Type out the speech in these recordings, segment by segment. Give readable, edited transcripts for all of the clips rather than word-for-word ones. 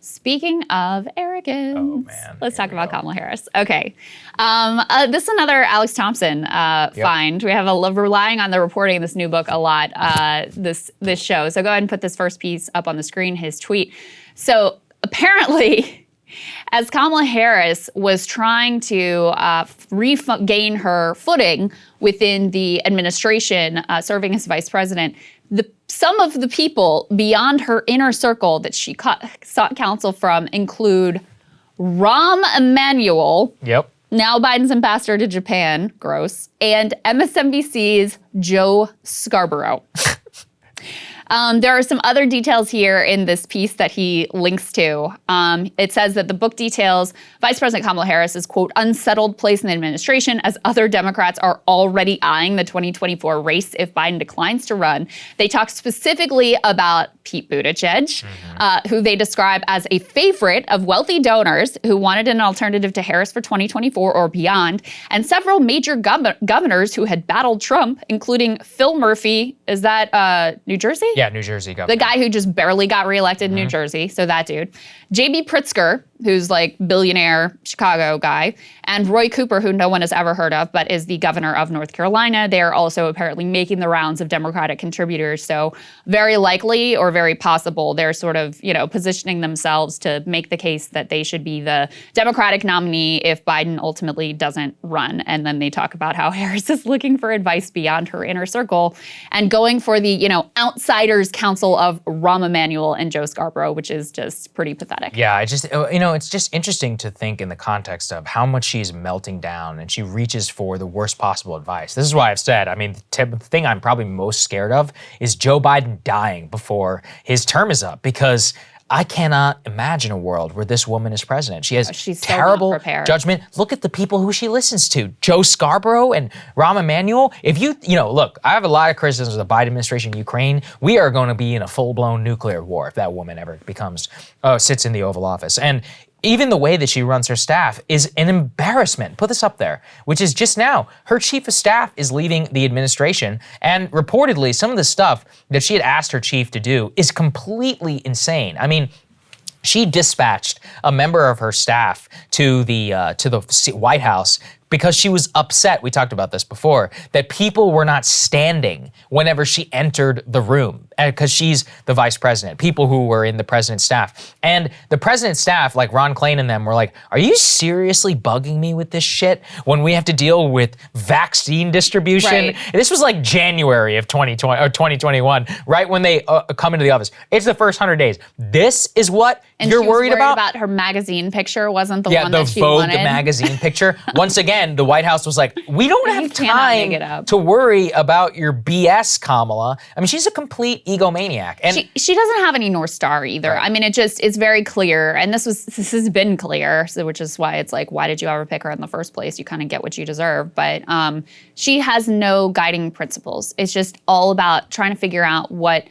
Speaking of arrogance, let's talk about Kamala Harris. Okay. This is another Alex Thompson find. We have we're relying on the reporting of this new book a lot, this show. So go ahead and put this first piece up on the screen, his tweet. So apparently, as Kamala Harris was trying to regain her footing within the administration, serving as vice president, some of the people beyond her inner circle that she sought counsel from include Rahm Emanuel, now Biden's ambassador to Japan, gross, and MSNBC's Joe Scarborough. There are some other details here in this piece that he links to. It says that the book details Vice President Kamala Harris's, quote, unsettled place in the administration as other Democrats are already eyeing the 2024 race if Biden declines to run. They talk specifically about Pete Buttigieg, who they describe as a favorite of wealthy donors who wanted an alternative to Harris for 2024 or beyond, and several major governors who had battled Trump, including Phil Murphy. Is that New Jersey? Yeah, New Jersey governor. The guy who just barely got reelected in New Jersey, so that dude. J.B. Pritzker, who's like billionaire Chicago guy, and Roy Cooper, who no one has ever heard of, but is the governor of North Carolina. They are also apparently making the rounds of Democratic contributors, so very likely or very possible they're sort of, positioning themselves to make the case that they should be the Democratic nominee if Biden ultimately doesn't run. And then they talk about how Harris is looking for advice beyond her inner circle and going for the, outsiders counsel of Rahm Emanuel and Joe Scarborough, which is just pretty pathetic. Yeah, it's just interesting to think in the context of how much she's melting down and she reaches for the worst possible advice. This is why I've said, the thing I'm probably most scared of is Joe Biden dying before his term is up, because I cannot imagine a world where this woman is president. She has terrible judgment. Look at the people who she listens to. Joe Scarborough and Rahm Emanuel. If look, I have a lot of criticisms of the Biden administration in Ukraine. We are going to be in a full-blown nuclear war if that woman ever sits in the Oval Office. And even the way that she runs her staff is an embarrassment. Put this up there, which is just now. Her chief of staff is leaving the administration, and reportedly some of the stuff that she had asked her chief to do is completely insane. She dispatched a member of her staff to the White House because she was upset, we talked about this before, that people were not standing whenever she entered the room, because she's the vice president, people who were in the president's staff. And the president's staff, like Ron Klain and them, were like, are you seriously bugging me with this shit when we have to deal with vaccine distribution? Right. This was like January of 2020 or 2021, right when they come into the office. It's the first 100 days. This is what you're worried about? And she was worried about her magazine picture wasn't the one that she wanted. wanted. Yeah, the Vogue magazine picture. Once again, the White House was like, we don't have time to worry about your BS, Kamala. She's a complete egomaniac. And she doesn't have any North Star either. Right. It's very clear, and this has been clear, so which is why it's like, why did you ever pick her in the first place? You kind of get what you deserve. But she has no guiding principles. It's just all about trying to figure out what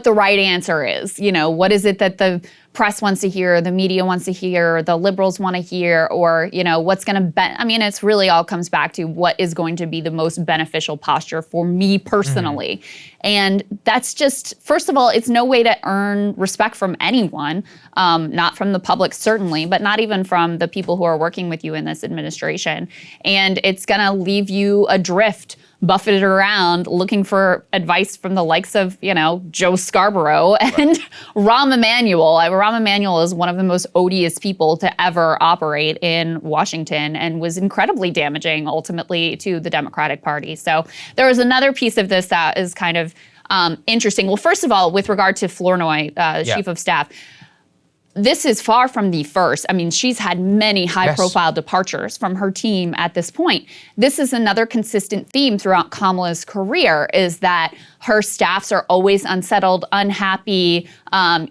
the right answer is. What is it that the press wants to hear, the media wants to hear, the liberals want to hear, or, what's going to it's really all comes back to what is going to be the most beneficial posture for me personally. And that's just, first of all, it's no way to earn respect from anyone, not from the public certainly, but not even from the people who are working with you in this administration. And it's going to leave you adrift, buffeted around, looking for advice from the likes of, Joe Scarborough and Rahm Emanuel. Rahm Emanuel is one of the most odious people to ever operate in Washington and was incredibly damaging ultimately to the Democratic Party. So there was another piece of this that is kind of interesting. Well, first of all, with regard to Flournoy, chief of staff, this is far from the first. She's had many high-profile departures from her team at this point. This is another consistent theme throughout Kamala's career, is that her staffs are always unsettled, unhappy,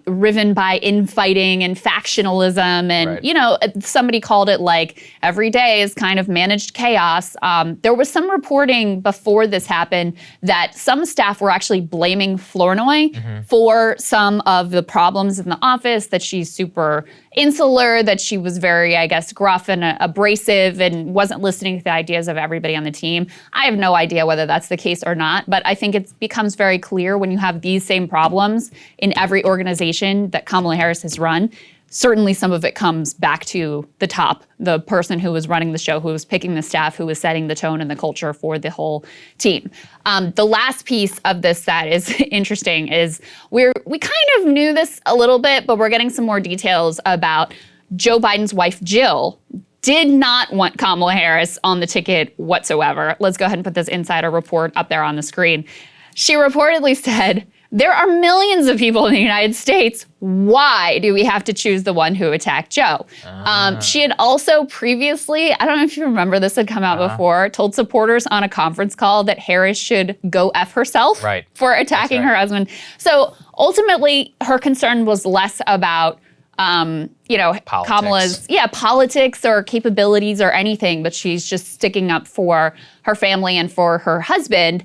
riven by infighting and factionalism. And, somebody called it like every day is kind of managed chaos. There was some reporting before this happened that some staff were actually blaming Flournoy for some of the problems in the office, that she's super insular, that she was very, gruff and abrasive and wasn't listening to the ideas of everybody on the team. I have no idea whether that's the case or not, but I think it becomes very clear when you have these same problems in every organization that Kamala Harris has run. certainly some of it comes back to the top, the person who was running the show, who was picking the staff, who was setting the tone and the culture for the whole team. The last piece of this that is interesting is we kind of knew this a little bit, but we're getting some more details about Joe Biden's wife, Jill, did not want Kamala Harris on the ticket whatsoever. Let's go ahead and put this insider report up there on the screen. She reportedly said, there are millions of people in the United States. Why do we have to choose the one who attacked Joe? She had also previously, I don't know if you remember this had come out before, told supporters on a conference call that Harris should go F herself for attacking her husband. So ultimately, her concern was less about Kamala's politics or capabilities or anything, but she's just sticking up for her family and for her husband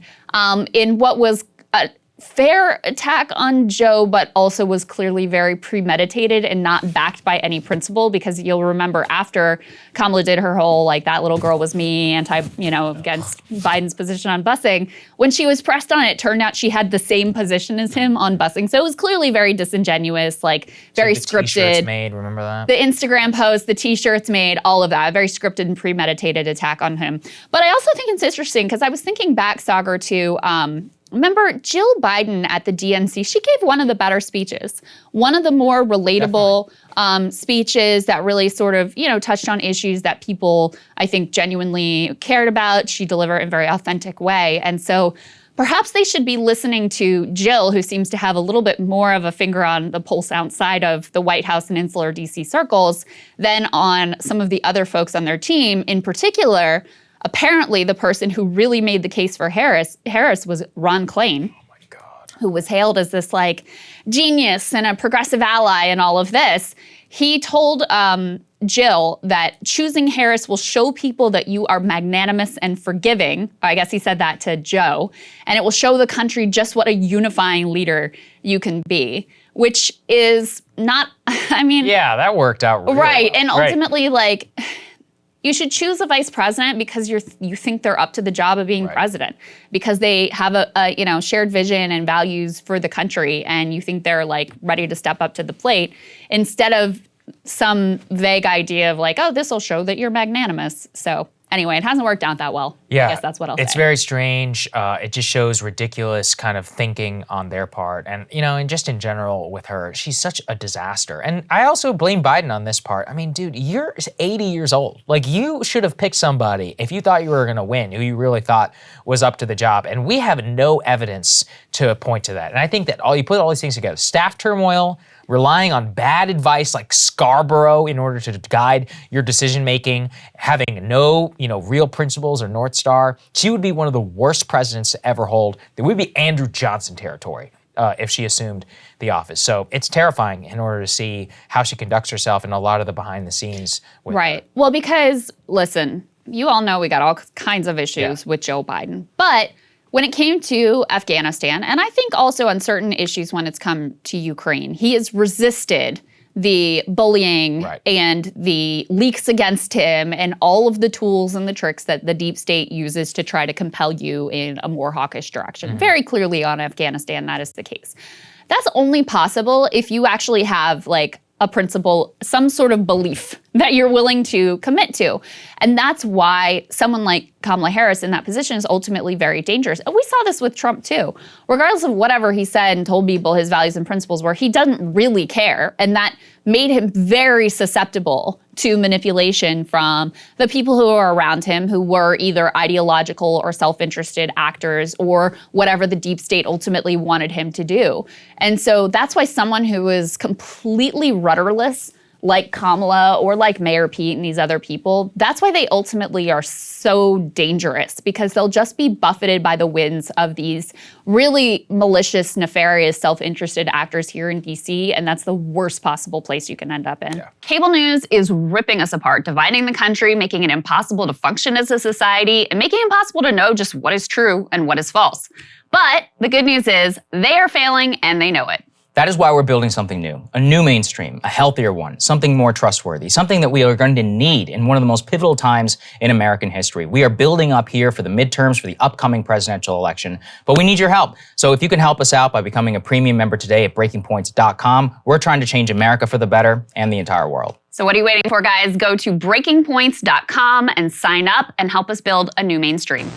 in what was a fair attack on Joe, but also was clearly very premeditated and not backed by any principle, because you'll remember after Kamala did her whole, like, that little girl was me, against Biden's position on busing, when she was pressed on it, it turned out she had the same position as him on busing. So it was clearly very disingenuous, like very scripted. T-shirts made, remember that? The Instagram post, the T-shirts made, all of that, a very scripted and premeditated attack on him. But I also think it's interesting because I was thinking back, Saagar, to remember Jill Biden at the DNC, she gave one of the better speeches, one of the more relatable speeches that really sort of, touched on issues that people, I think, genuinely cared about. She delivered in a very authentic way. And so perhaps they should be listening to Jill, who seems to have a little bit more of a finger on the pulse outside of the White House and insular DC circles than on some of the other folks on their team. In particular, apparently, the person who really made the case for Harris was Ron Klain, who was hailed as this genius and a progressive ally and all of this. He told Jill that choosing Harris will show people that you are magnanimous and forgiving. I guess he said that to Joe. And it will show the country just what a unifying leader you can be, which is not, Yeah, that worked out really right. well. And ultimately, you should choose a vice president because you think they're up to the job of being president, because they have a shared vision and values for the country, and you think they're ready to step up to the plate, instead of some vague idea of this will show that you're magnanimous. So anyway, it hasn't worked out that well. Yeah, I guess that's what I'll say. It's very strange. It just shows ridiculous kind of thinking on their part. And, and just in general with her, she's such a disaster. And I also blame Biden on this part. Dude, you're 80 years old. You should have picked somebody, if you thought you were going to win, who you really thought was up to the job. And we have no evidence to point to that. And I think that you put all these things together, staff turmoil, relying on bad advice like Scarborough in order to guide your decision-making, having no, real principles or North Star. She would be one of the worst presidents to ever hold. There would be Andrew Johnson territory if she assumed the office. So it's terrifying in order to see how she conducts herself and a lot of the behind the scenes with her. Well, because, listen, you all know we got all kinds of issues with Joe Biden. But when it came to Afghanistan, and I think also on certain issues when it's come to Ukraine, he has resisted the bullying and the leaks against him and all of the tools and the tricks that the deep state uses to try to compel you in a more hawkish direction. Very clearly on Afghanistan, that is the case. That's only possible if you actually have a principle, some sort of belief that you're willing to commit to. And that's why someone like Kamala Harris in that position is ultimately very dangerous. And we saw this with Trump too. Regardless of whatever he said and told people his values and principles were, he doesn't really care. And that made him very susceptible to manipulation from the people who are around him, who were either ideological or self-interested actors or whatever the deep state ultimately wanted him to do. And so that's why someone who is completely rudderless, like Kamala or like Mayor Pete and these other people, that's why they ultimately are so dangerous, because they'll just be buffeted by the winds of these really malicious, nefarious, self-interested actors here in DC, and that's the worst possible place you can end up in. Cable news is ripping us apart, dividing the country, making it impossible to function as a society, and making it impossible to know just what is true and what is false. But the good news is they are failing and they know it. That is why we're building something new, a new mainstream, a healthier one, something more trustworthy, something that we are going to need in one of the most pivotal times in American history. We are building up here for the midterms, for the upcoming presidential election, but we need your help. So if you can help us out by becoming a premium member today at breakingpoints.com, we're trying to change America for the better and the entire world. So what are you waiting for, guys? Go to breakingpoints.com and sign up and help us build a new mainstream.